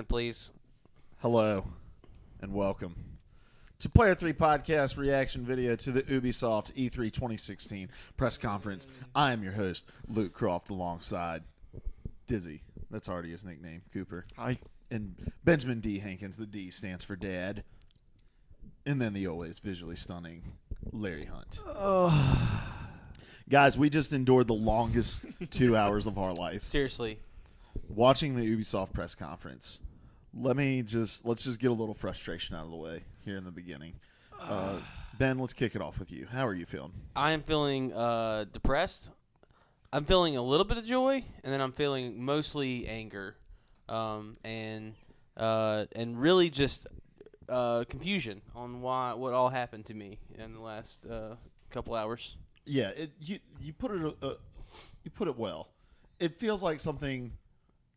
Please. Hello, and welcome to Player 3 Podcast reaction video to the Ubisoft E3 2016 press conference. I am your host, Luke Croft, alongside Dizzy. That's already his nickname, Cooper. Hi. And Benjamin D. Hankins. The D stands for Dad. And then the always visually stunning Larry Hunt. Guys, we just endured the longest 2 hours of our life. Seriously. Watching the Ubisoft press conference. Let's just get a little frustration out of the way here in the beginning. Ben, let's kick it off with you. How are you feeling? I am feeling depressed. I'm feeling a little bit of joy, and then I'm feeling mostly anger, and really just confusion on what all happened to me in the last couple hours. Yeah, you put it well. It feels like something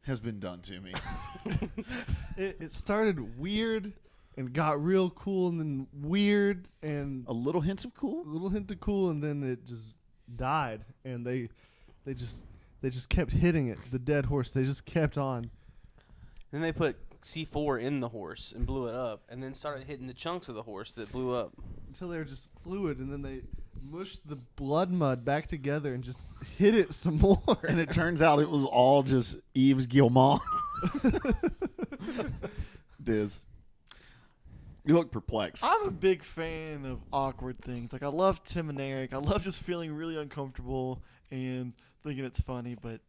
has been done to me. It started weird and got real cool, and then weird and A little hint of cool? a little hint of cool, and then it just died. And they just kept hitting it, the dead horse. They just kept on. Then they put C4 in the horse and blew it up, and then started hitting the chunks of the horse that blew up. Until they were just fluid, and then they mushed the blood mud back together and just hit it some more. And it turns out it was all just Yves Guillemot. Diz. You look perplexed. I'm a big fan of awkward things. Like, I love Tim and Eric. I love just feeling really uncomfortable and thinking it's funny, but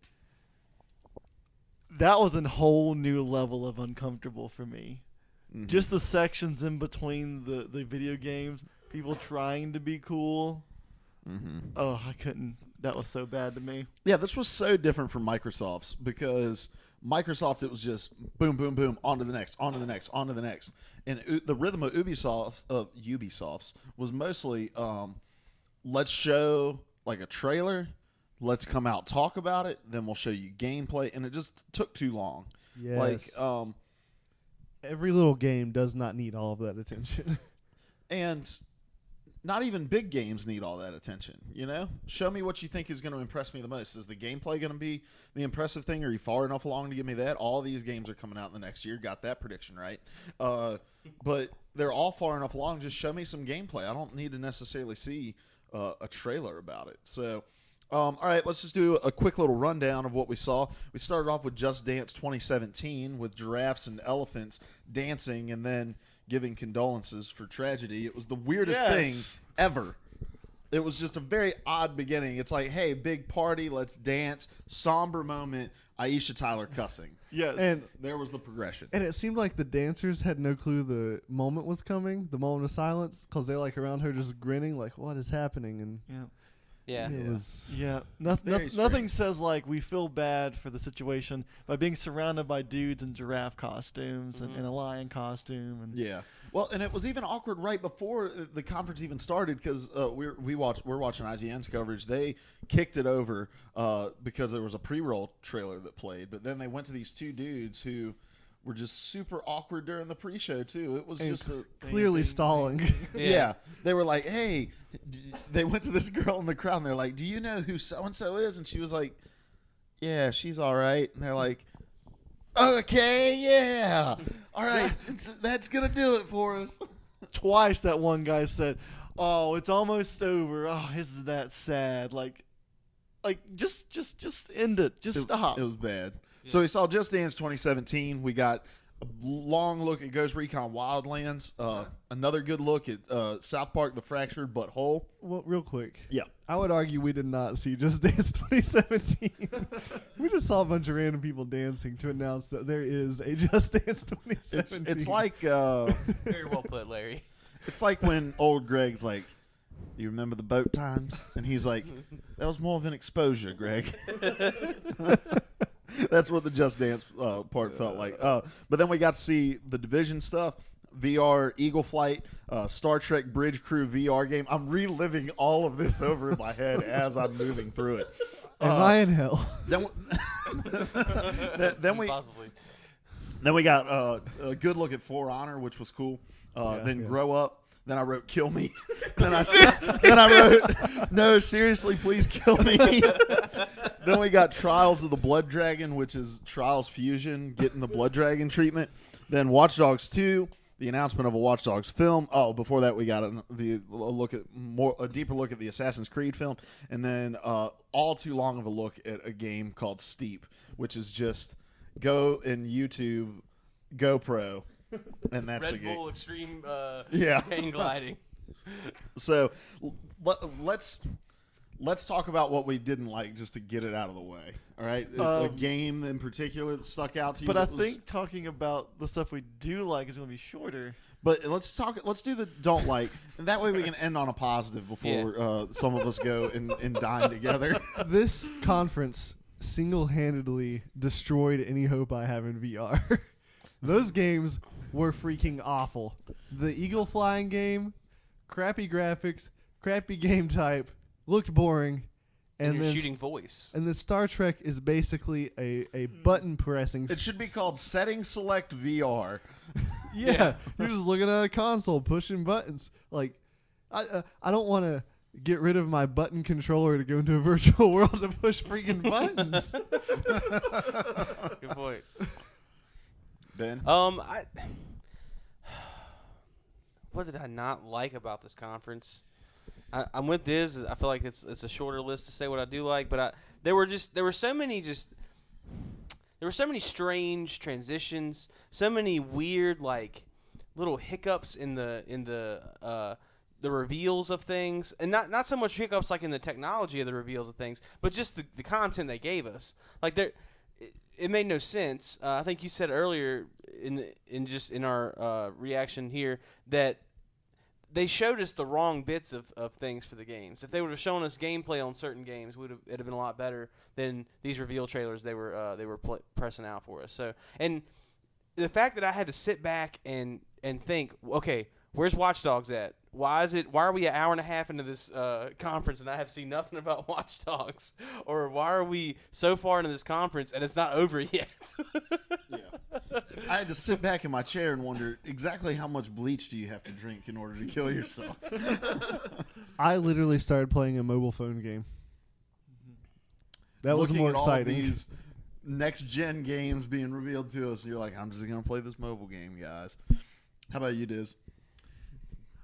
that was a whole new level of uncomfortable for me. Mhm. Just the sections in between the video games, people trying to be cool. Mm-hmm. Oh, I couldn't. That was so bad to me. Yeah, this was so different from Microsoft's because Microsoft, it was just boom, boom, boom, on to the next, on to the next, on to the next. And the rhythm of Ubisoft's was mostly let's show like a trailer, let's come out, talk about it, then we'll show you gameplay, and it just took too long. Yes. Like, every little game does not need all of that attention. and not even big games need all that attention, you know? Show me what you think is going to impress me the most. Is the gameplay going to be the impressive thing? Are you far enough along to give me that? All these games are coming out in the next year. Got that prediction right. But they're all far enough along. Just show me some gameplay. I don't need to necessarily see a trailer about it. So, all right, let's just do a quick little rundown of what we saw. We started off with Just Dance 2017 with giraffes and elephants dancing and then giving condolences for tragedy. It was the weirdest thing ever. It was just a very odd beginning. It's like, hey, big party, let's dance. Somber moment, Aisha Tyler cussing. Yes. And There was the progression. And it seemed like the dancers had no clue the moment was coming, the moment of silence, because they like around her just grinning, like, what is happening? And Yeah. Yeah. it was Yeah, Very nothing strange. says like we feel bad for the situation by being surrounded by dudes in giraffe costumes and a lion costume. And Yeah. Well, and it was even awkward right before the conference even started because we're watching IGN's coverage. They kicked it over because there was a pre-roll trailer that played, but then they went to these two dudes who were just super awkward during the pre-show too. It was and just a clearly bing, stalling. yeah. They were like, hey, they went to this girl in the crowd and they're like, do you know who so-and-so is? And she was like, yeah, she's all right. And they're like, okay, yeah. All right, that's going to do it for us. twice that one guy said, "Oh, it's almost over. Oh, isn't that sad?" Like just end it. Just stop. It was bad. So we saw Just Dance 2017. We got a long look at Ghost Recon Wildlands. Another good look at South Park: The Fractured But Whole. Well, real quick. Yeah. I would argue we did not see Just Dance 2017. We just saw a bunch of random people dancing to announce that there is a Just Dance 2017. It's like Very well put, Larry. it's like when old Greg's like, "You remember the boat times?" And he's like, "That was more of an exposure, Greg." That's what the Just Dance part felt like. But then we got to see the Division stuff, VR, Eagle Flight, Star Trek Bridge Crew VR game. I'm reliving all of this over in my head as I'm moving through it. Am I in hell? Then, then we Possibly. then we got a good look at For Honor, which was cool. Then yeah. Grow Up. Then I wrote "Kill Me." then I wrote "No, seriously, please kill me." Then we got Trials of the Blood Dragon, which is Trials Fusion, getting the Blood Dragon treatment. Then Watch Dogs 2, the announcement of a Watch Dogs film. Oh, before that we got a deeper look at the Assassin's Creed film, and then all too long of a look at a game called Steep, which is just go in YouTube GoPro, and that's the Red game. Bull Extreme Yeah. hang gliding. So let's talk about what we didn't like, just to get it out of the way. All right, a game in particular that stuck out to you. But I think talking about the stuff we do like is going to be shorter. But let's do the don't like, and that way we can end on a positive before some of us go and dine together. This conference single-handedly destroyed any hope I have in VR. Those games were freaking awful. The eagle flying game, crappy graphics, crappy game type, looked boring. And you're then shooting voice. And the Star Trek is basically a button pressing. It should be called Setting Select VR. Yeah, you're just looking at a console, pushing buttons. Like, I don't want to get rid of my button controller to go into a virtual world to push freaking buttons. Good point. Ben? What did I not like about this conference? I'm with Diz. I feel like it's a shorter list to say what I do like, but there were so many strange transitions, so many weird like little hiccups in the reveals of things, and not so much hiccups like in the technology of the reveals of things, but just the content they gave us. Like it made no sense. I think you said earlier in our reaction here that they showed us the wrong bits of things for the games. If they would have shown us gameplay on certain games, it'd have been a lot better than these reveal trailers they were pressing out for us. So, and the fact that I had to sit back and think, okay, where's Watch Dogs at? Why are we an hour and a half into this conference and I have seen nothing about Watch Dogs? Or why are we so far into this conference and it's not over yet? Yeah. I had to sit back in my chair and wonder exactly how much bleach do you have to drink in order to kill yourself. I literally started playing a mobile phone game. That was more Looking at exciting. all these next gen games being revealed to us, and you're like, I'm just gonna play this mobile game, guys. How about you, Diz?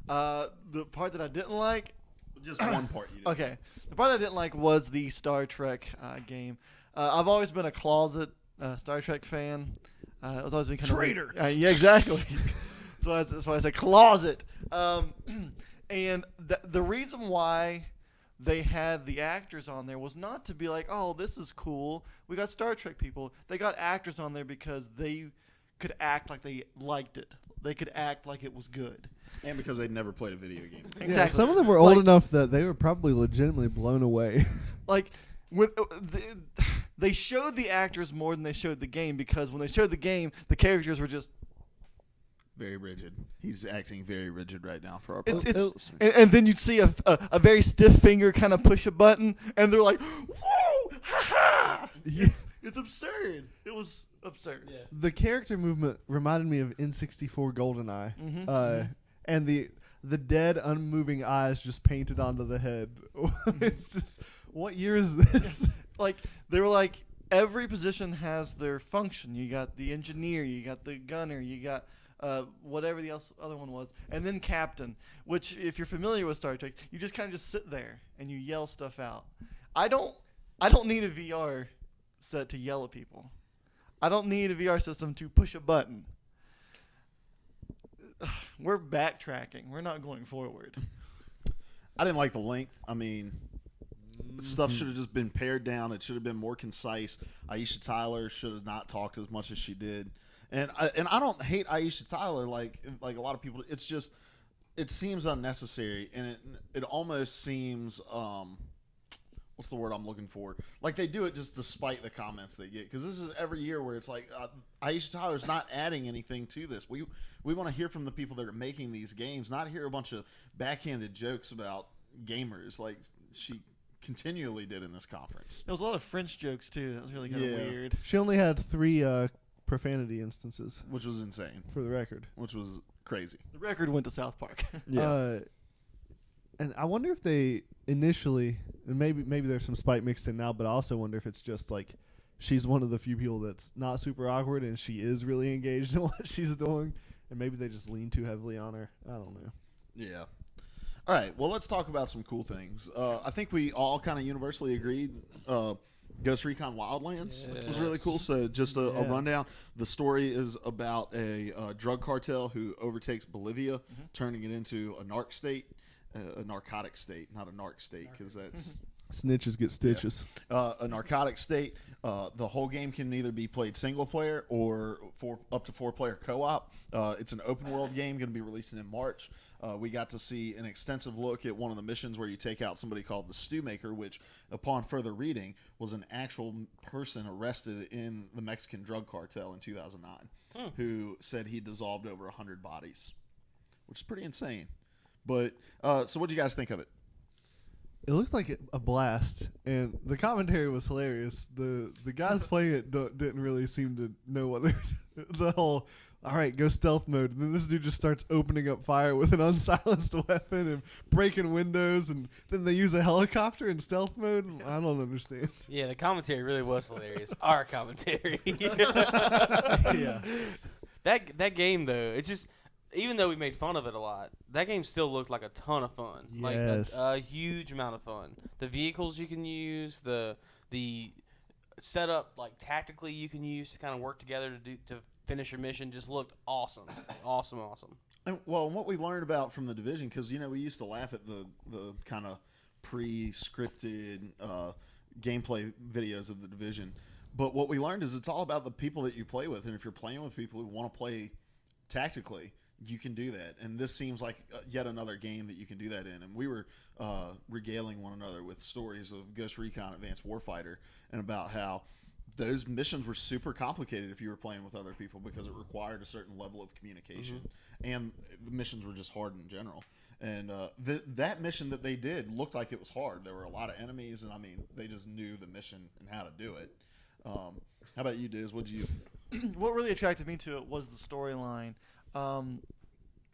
The part that I didn't like. Just one part you did. Okay, the part I didn't like was the Star Trek game. I've always been a closet Star Trek fan. It's always been kind Traitor. of yeah, exactly. That's why I say closet. And the reason why they had the actors on there was not to be like, oh, this is cool. We got Star Trek people. They got actors on there because they could act like they liked it. They could act like it was good. And because they'd never played a video game. Exactly. Yeah, some of them were old enough that they were probably legitimately blown away. Like, when they showed the actors more than they showed the game, because when they showed the game, the characters were just Very rigid. He's acting very rigid right now for our it's, purposes. and then you'd see a very stiff finger kind of push a button, and they're like, whoa, ha ha! It's absurd. It was absurd. Yeah. The character movement reminded me of N64 GoldenEye. Mm-hmm. And the dead, unmoving eyes just painted onto the head. It's just, what year is this? Like, they were like, every position has their function. You got the engineer, you got the gunner, you got whatever the other one was, and then captain, which, if you're familiar with Star Trek, you just kind of just sit there and you yell stuff out. I don't need a VR set to yell at people. I don't need a VR system to push a button. We're backtracking. We're not going forward. I didn't like the length. I mean, stuff should have just been pared down. It should have been more concise. Aisha Tyler should have not talked as much as she did. And I don't hate Aisha Tyler like a lot of people. It's just, it seems unnecessary, and it almost seems what's the word I'm looking for? Like they do it just despite the comments they get, because this is every year where it's like Aisha Tyler's not adding anything to this. We want to hear from the people that are making these games, not hear a bunch of backhanded jokes about gamers like she continually did in this conference. There was a lot of French jokes too. That was really kind of weird. She only had 3 profanity instances, Which was insane. for the record. Which was crazy. The record went to South Park. Yeah. And I wonder if they initially, and maybe there's some spite mixed in now, but I also wonder if it's just like she's one of the few people that's not super awkward and she is really engaged in what she's doing, and maybe they just lean too heavily on her. I don't know. Yeah. All right. Well, let's talk about some cool things. I think we all kind of universally agreed. Ghost Recon Wildlands was really cool. So just a rundown. The story is about a drug cartel who overtakes Bolivia, turning it into a narcotic state, not a narc state, because that's snitches get stitches. a narcotic state. The whole game can either be played single player or up to 4-player co-op. It's an open world game, going to be releasing in March. We got to see an extensive look at one of the missions where you take out somebody called the Stew Maker, which, upon further reading, was an actual person arrested in the Mexican drug cartel in 2009, who said he dissolved over 100 bodies, which is pretty insane. But so, what do you guys think of it? It looked like a blast, and the commentary was hilarious. The guys playing it didn't really seem to know what they were the whole, all right, go stealth mode. And then this dude just starts opening up fire with an unsilenced weapon and breaking windows, and then they use a helicopter in stealth mode. I don't understand. Yeah, the commentary really was hilarious. Our commentary. Yeah. That game, though, it's just... Even though we made fun of it a lot, that game still looked like a ton of fun. Like Yes. a huge amount of fun. The vehicles you can use, the setup, like tactically you can use to kind of work together to finish your mission just looked awesome. Awesome. And, well, what we learned about from the Division, because we used to laugh at the kind of pre-scripted gameplay videos of the Division, but what we learned is it's all about the people that you play with, and if you're playing with people who want to play tactically, you can do that. And this seems like yet another game that you can do that in. And we were regaling one another with stories of Ghost Recon Advanced Warfighter and about how those missions were super complicated if you were playing with other people because it required a certain level of communication. And the missions were just hard in general. And that mission that they did looked like it was hard. There were a lot of enemies, and I mean, they just knew the mission and how to do it. How about you, Diz? What really attracted me to it was the storyline.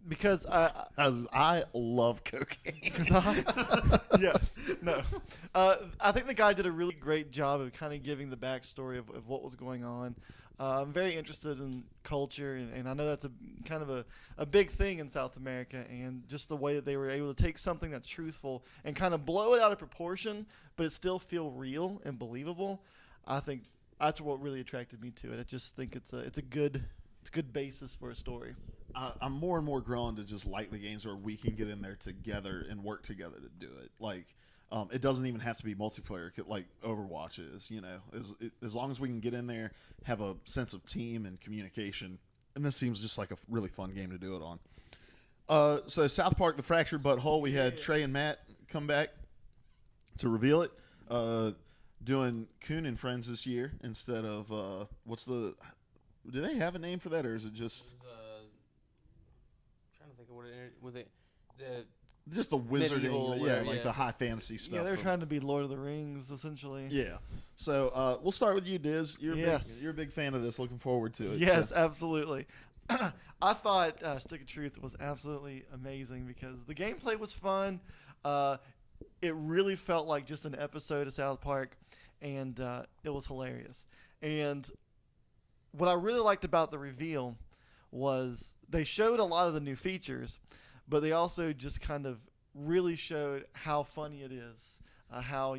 Because I love cocaine. Yes, no. I think the guy did a really great job of kind of giving the backstory of what was going on. I'm very interested in culture, and I know that's a kind of a big thing in South America, and just the way that they were able to take something that's truthful and kind of blow it out of proportion, but it still feel real and believable. I think that's what really attracted me to it. I just think it's a good basis for a story. I'm more and more growing to just like the games where we can get in there together and work together to do it. Like, it doesn't even have to be multiplayer, like Overwatch is. As long as we can get in there, have a sense of team and communication, and this seems just like a really fun game to do it on. So South Park: The Fractured But Whole, we had Trey and Matt come back to reveal it. Doing Coon and Friends this year instead of do they have a name for that, or is it just? Trying to think of what it was. Just the wizarding, whatever, the high fantasy stuff. Yeah, they're trying to be Lord of the Rings, essentially. Yeah. So we'll start with you, Diz. You're a big fan of this. Looking forward to it. Yes, absolutely. I thought Stick of Truth was absolutely amazing because the gameplay was fun. It really felt like just an episode of South Park, and it was hilarious. And what I really liked about the reveal was they showed a lot of the new features, but they also just kind of really showed how funny it is. How,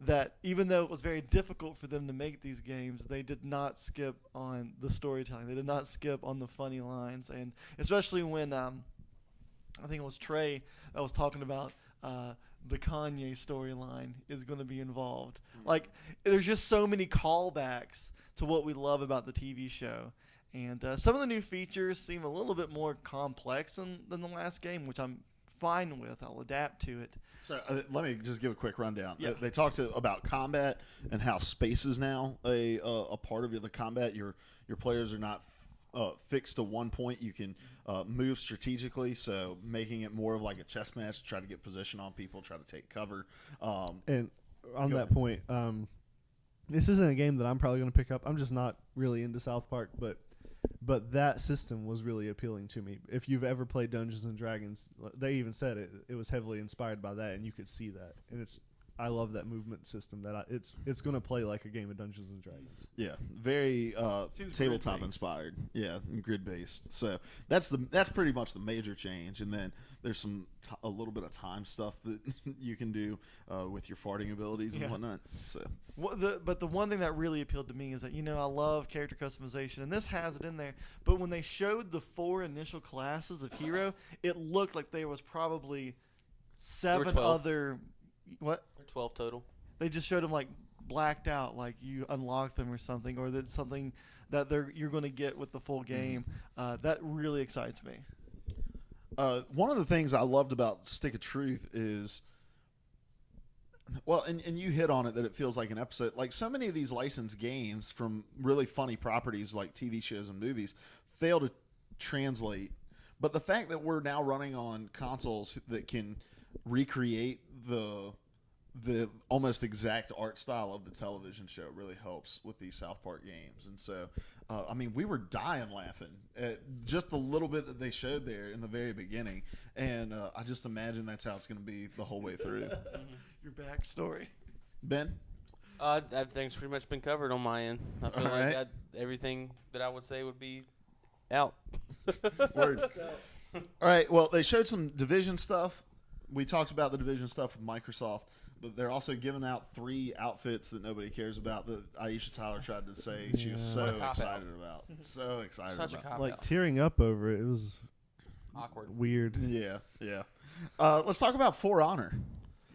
that even though it was very difficult for them to make these games, they did not skip on the storytelling. They did not skip on the funny lines. And especially when I think it was Trey that was talking about the Kanye storyline is going to be involved. Like, there's just so many callbacks to what we love about the TV show. And some of the new features seem a little bit more complex than the last game, which I'm fine with. I'll adapt to it. So let me just give a quick rundown. Yeah. They talked about combat and how space is now a part of the combat. Your players are not fixed to one point. You can move strategically, so making it more of like a chess match, try to get position on people, try to take cover. And on that point, this isn't a game that I'm probably going to pick up. I'm just not really into South Park, but But that system was really appealing to me. If you've ever played Dungeons and Dragons, they even said it was heavily inspired by that, and you could see that. And I love that movement system. It's going to play like a game of Dungeons and Dragons. Yeah, very Seems tabletop grid-based. inspired. Yeah, and grid based. So that's pretty much the major change. And then there's a little bit of time stuff that you can do with your farting abilities and Yeah. whatnot. So But the one thing that really appealed to me is that, I love character customization, and this has it in there. But when they showed the 4 initial classes of hero, it looked like there was probably 7 12. other. What? Or 12 total. They just showed them like blacked out, like you unlock them or something, or that's something that you're going to get with the full game. That really excites me. one of the things I loved about Stick of Truth is, well, and you hit on it, that it feels like an episode. Like so many of these licensed games from really funny properties like TV shows and movies fail to translate. But the fact that we're now running on consoles that can recreate the almost exact art style of the television show really helps with these South Park games. And so, I mean, we were dying laughing at just the little bit that they showed there in the very beginning. And I just imagine that's how it's going to be the whole way through. Your backstory. Ben? Everything's pretty much been covered on my end. I feel All right. like everything that I would say would be out. Word. All right, well, they showed some Division stuff. We talked about the Division stuff with Microsoft, but they're also giving out 3 outfits that nobody cares about that Aisha Tyler tried to say she was Yeah. What so a cop-out. excited about. So excited Such a about. cop Like out. tearing up over it. It was Awkward. weird. Yeah. Let's talk about For Honor.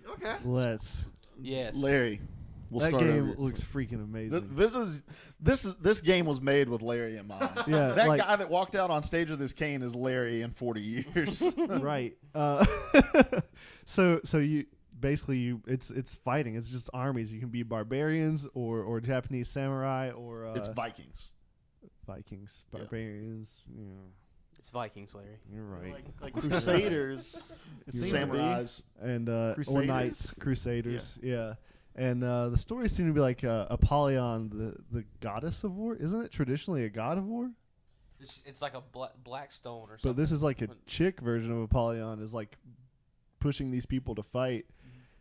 Okay. Let's. Yes. Larry, we'll That start game over. looks freaking amazing. This game was made with Larry in mind. Yeah, that like- guy that walked out on stage with his cane is Larry in 40 years. Right. So you basically it's fighting. It's just armies. You can be barbarians or Japanese samurai or It's Vikings. Vikings, Yeah. barbarians. You know, It's Vikings, Larry. you're right. Like Crusaders. It You're seemed to be. Samurais. And or Crusaders? knights, crusaders. Yeah. And the stories seem to be like Apollyon, the goddess of war. Isn't it traditionally a god of war? It's like a black stone or something. But this is like a chick version of Apollyon, is like pushing these people to fight.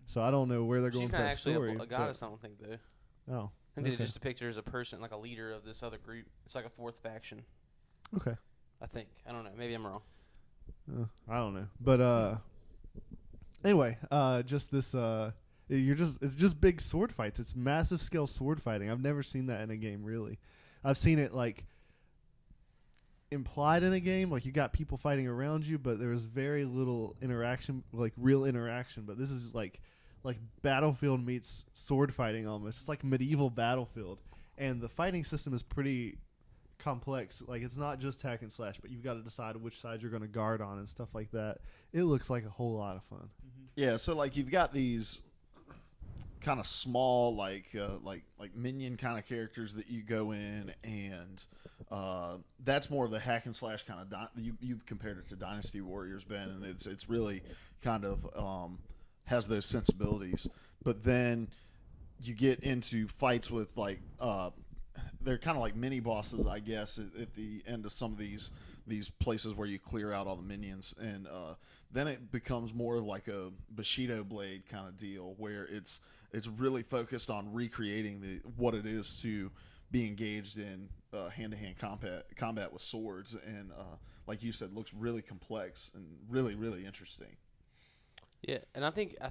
So I don't know where they're going She's with not that actually story. a but- goddess, I don't think, though. Oh, I think they okay. just depict her as a person, like a leader of this other group. It's like a 4th faction, Okay. I think. I don't know. Maybe I'm wrong. I don't know, but anyway, just this it's just big sword fights. It's massive scale sword fighting. I've never seen that in a game, really. I've seen it like implied in a game, like you got people fighting around you, but there was very little interaction, like real interaction. But this is like Battlefield meets sword fighting almost. It's like medieval Battlefield, and the fighting system is pretty complex. Like it's not just hack and slash, but you've got to decide which side you're going to guard on and stuff like that. It looks like a whole lot of fun. Yeah, so like you've got these kind of small like minion kind of characters that you go in, and that's more of the hack and slash kind of you compared it to Dynasty Warriors, Ben, and it's really kind of has those sensibilities. But then you get into fights with like they're kind of like mini bosses, I guess, at the end of some of these places where you clear out all the minions, and then it becomes more of like a Bushido blade kind of deal, where it's really focused on recreating what it is to be engaged in hand-to-hand combat with swords, and like you said, looks really complex and really, really interesting. Yeah, and I think I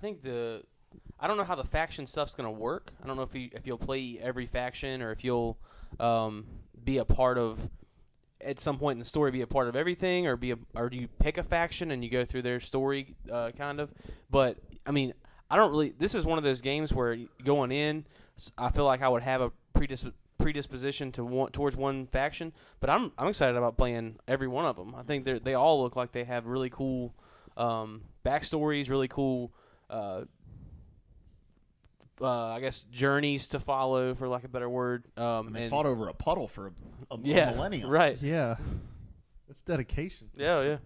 don't know how the faction stuff's gonna work. I don't know if you'll play every faction, or if you'll be a part of, at some point in the story, be a part of everything, or do you pick a faction and you go through their story kind of. But I mean, I don't really. This is one of those games where going in, I feel like I would have a predisposition towards one faction, but I'm excited about playing every one of them. I think they all look like they have really cool backstories, really cool. I guess journeys to follow, for lack of a better word. And they fought over a puddle for a yeah, millennium. right? Yeah, it's dedication. Yeah.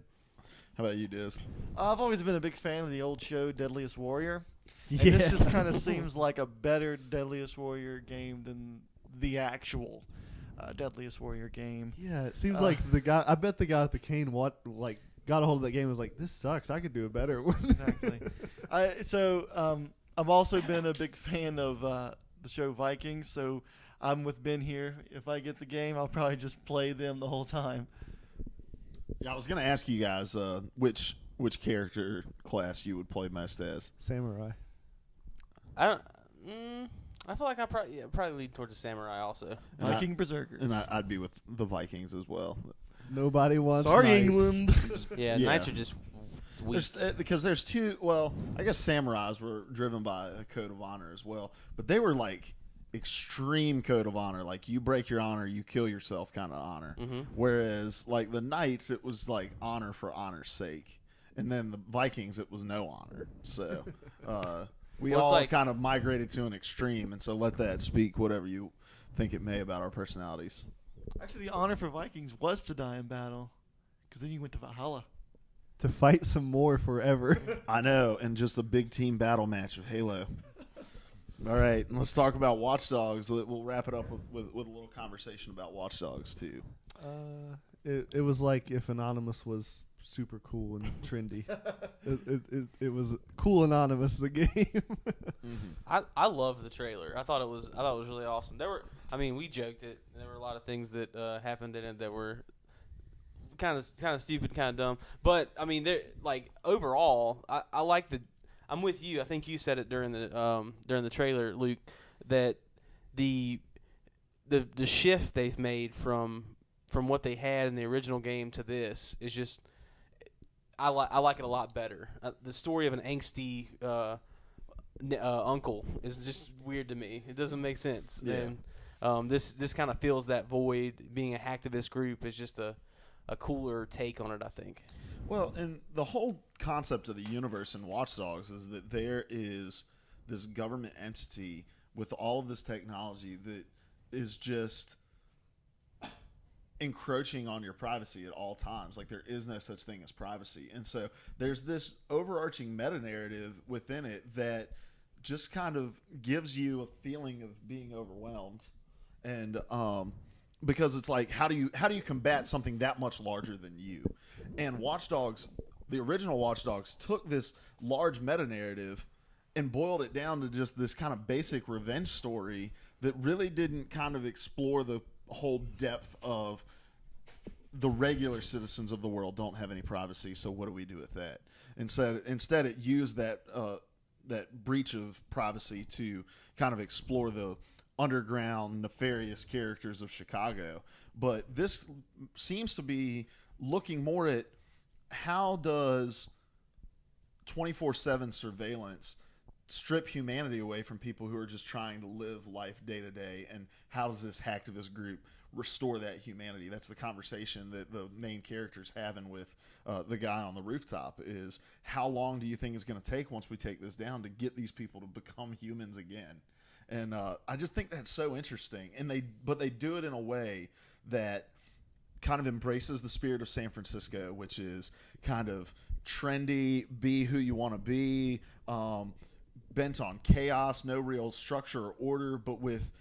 How about you, Diz? I've always been a big fan of the old show Deadliest Warrior. And Yeah. this just kind of seems like a better Deadliest Warrior game than the actual. Deadliest Warrior game. Yeah, it seems like the guy. I bet the guy at the Kane got a hold of that game and was like, "This sucks. I could do a better one." Exactly. I've also been a big fan of the show Vikings, so I'm with Ben here. If I get the game, I'll probably just play them the whole time. Yeah, I was gonna ask you guys which character class you would play most as. Samurai. I don't. I feel like I probably lead towards the samurai also. Viking Berserkers. And I'd be with the Vikings as well. Nobody wants. Sorry, knights. England. Yeah, Yeah. knights are just weak. Because there's two. Well, I guess samurais were driven by a code of honor as well, but they were like extreme code of honor. Like you break your honor, you kill yourself kind of honor. Mm-hmm. Whereas like the knights, it was like honor for honor's sake, and then the Vikings, it was no honor. So we Well, it's all like- kind of migrated to an extreme, and so let that speak whatever you think it may about our personalities. Actually, the honor for Vikings was to die in battle, because then you went to Valhalla. To fight some more forever. I know, and just a big team battle match of Halo. All right, let's talk about Watch Dogs. We'll wrap it up with a little conversation about Watch Dogs too. It was like if Anonymous was super cool and trendy. it was Cool Anonymous, the game. I love the trailer. I thought it was really awesome. We joked it. There were a lot of things that happened in it that were kind of stupid, kind of dumb. But I mean, overall, I like the. I'm with you. I think you said it during the trailer, Luke, that the shift they've made from what they had in the original game to this is just. I like it a lot better. The story of an angsty uncle is just weird to me. It doesn't make sense. Yeah. And this kind of fills that void. Being a hacktivist group is just a cooler take on it, I think. Well, and the whole concept of the universe in Watch Dogs is that there is this government entity with all of this technology that is just encroaching on your privacy at all times. Like there is no such thing as privacy. And so there's this overarching meta narrative within it that just kind of gives you a feeling of being overwhelmed. And because it's like, how do you combat something that much larger than you? And Watch Dogs, the original Watch Dogs, took this large meta narrative and boiled it down to just this kind of basic revenge story that really didn't kind of explore the whole depth of the regular citizens of the world don't have any privacy, so what do we do with that? Instead it used that breach of privacy to kind of explore the underground nefarious characters of Chicago. But this seems to be looking more at how does 24/7 surveillance strip humanity away from people who are just trying to live life day to day, and how does this hacktivist group restore that humanity? That's the conversation that the main character's having with the guy on the rooftop, is how long do you think it's going to take once we take this down to get these people to become humans again? And I just think that's so interesting. And they do it in a way that kind of embraces the spirit of San Francisco, which is kind of trendy, be who you want to be, bent on chaos, no real structure or order, but with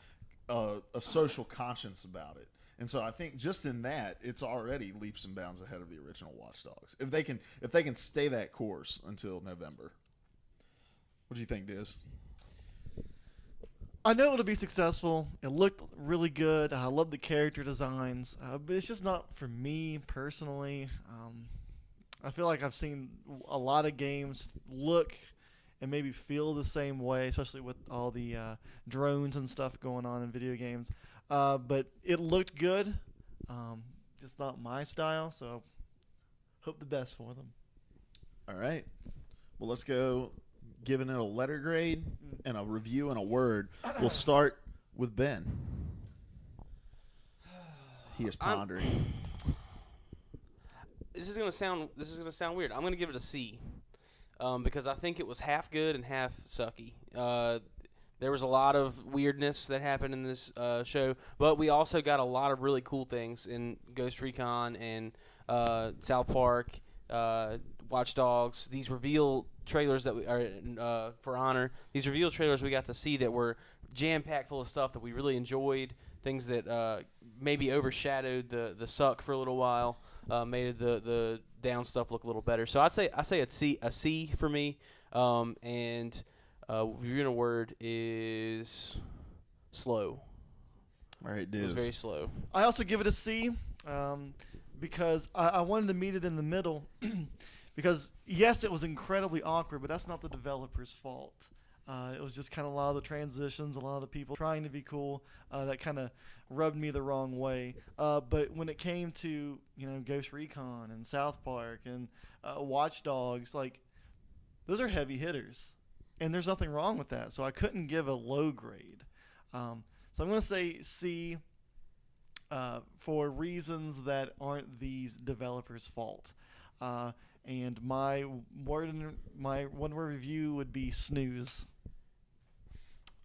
a social conscience about it. And so I think just in that, it's already leaps and bounds ahead of the original Watch Dogs. If they can stay that course until November. What do you think, Diz? I know it'll be successful. It looked really good. I love the character designs, but it's just not for me personally. I feel like I've seen a lot of games look and maybe feel the same way, especially with all the drones and stuff going on in video games. But it looked good. Just not my style, so hope the best for them. All right. Well, let's go giving it a letter grade and a review and a word. We'll start with Ben. He is pondering. This is gonna sound weird. I'm gonna give it a C, because I think it was half good and half sucky. There was a lot of weirdness that happened in this show, but we also got a lot of really cool things in Ghost Recon and South Park, Watch Dogs. These reveal trailers that we are For Honor. These reveal trailers we got to see that were jam-packed full of stuff that we really enjoyed. things that maybe overshadowed the suck for a little while, made the down stuff look a little better. So I say a C for me, and reviewing a word is slow. All right, It was very slow. I also give it a C because I wanted to meet it in the middle. Because, yes, it was incredibly awkward, but that's not the developer's fault. It was just kind of a lot of the transitions, a lot of the people trying to be cool that kind of rubbed me the wrong way. But when it came to, Ghost Recon and South Park and Watch Dogs, like, those are heavy hitters. And there's nothing wrong with that. So I couldn't give a low grade. So I'm going to say C for reasons that aren't these developers' fault. And my one word review would be snooze.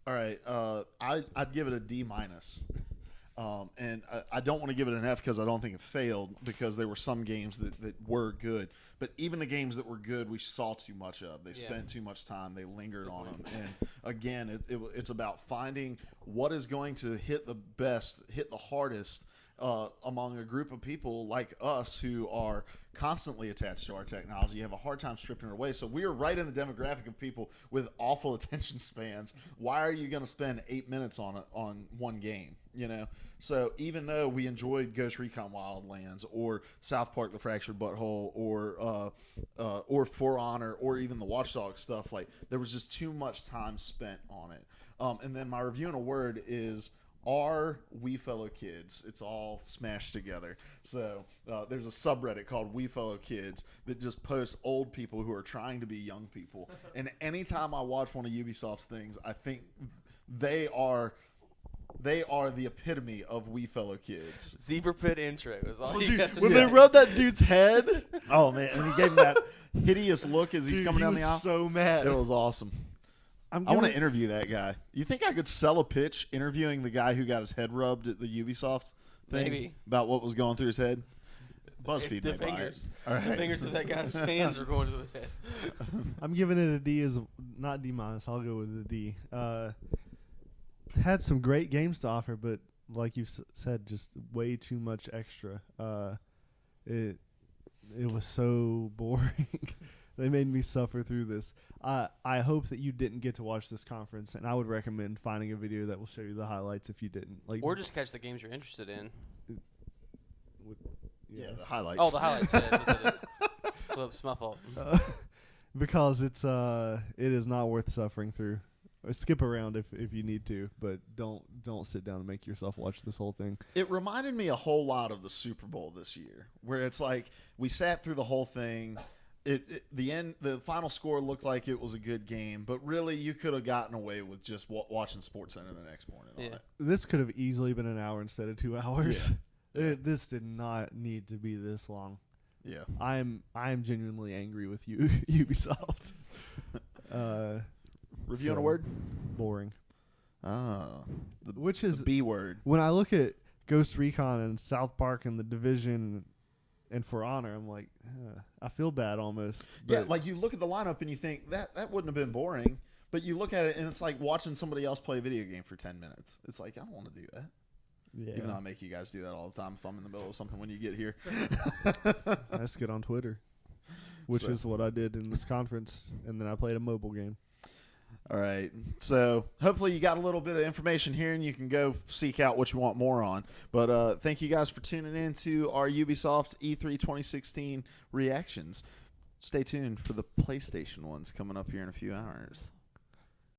All right, I'd give it a D minus, and I don't want to give it an F because I don't think it failed because there were some games that were good, but even the games that were good we saw too much of. They spent too much time. They lingered on them, and again, it's about finding what is going to hit the hardest. Among a group of people like us who are constantly attached to our technology, you have a hard time stripping it away. So we are right in the demographic of people with awful attention spans. Why are you going to spend 8 minutes on one game? So even though we enjoyed Ghost Recon Wildlands or South Park: The Fractured Butthole or For Honor or even the Watch Dogs stuff, like there was just too much time spent on it. And then my review in a word is Are We Fellow Kids. It's all smashed together. So there's a subreddit called We Fellow Kids that just posts old people who are trying to be young people. And anytime I watch one of Ubisoft's things, I think they are the epitome of We Fellow Kids. Zebra Pit intro is all you Dude, got to when say. they rubbed that dude's head, Oh, man. And he gave him that hideous look as he's coming down the aisle. so mad. It was awesome. I want to interview that guy. You think I could sell a pitch interviewing the guy who got his head rubbed at the Ubisoft thing? Maybe. About what was going through his head? BuzzFeed the may buy it. fingers. All right. The fingers of that guy's hands are going to his head. I'm giving it a D as not D minus. I'll go with a D. Had some great games to offer, but like you said, just way too much extra. It was so boring. They made me suffer through this. I hope that you didn't get to watch this conference, and I would recommend finding a video that will show you the highlights if you didn't. Or just catch the games you're interested in. Yeah, the highlights. Oh, the highlights. Yeah, that's what it is. Well, it's my fault. Because it is not worth suffering through. Skip around if you need to, but don't sit down and make yourself watch this whole thing. It reminded me a whole lot of the Super Bowl this year, where it's like we sat through the whole thing. The final score looked like it was a good game, but really you could have gotten away with just watching SportsCenter the next morning. Yeah. On it. This could have easily been an hour instead of 2 hours. Yeah. This did not need to be this long. Yeah. I am genuinely angry with you, Ubisoft. Review in So, a word? Boring. Which The is B word. when I look at Ghost Recon and South Park and The Division and For Honor, I'm like, I feel bad almost. Yeah, But like you look at the lineup and you think that wouldn't have been boring, but you look at it and it's like watching somebody else play a video game for 10 minutes. It's like, I don't want to do that. yeah, Even though I make you guys do that all the time if I'm in the middle of something when you get here. I just get on Twitter, which So- is what I did in this conference, and then I played a mobile game. All right. So hopefully you got a little bit of information here and you can go seek out what you want more on. But thank you guys for tuning in to our Ubisoft E3 2016 reactions. Stay tuned for the PlayStation ones coming up here in a few hours.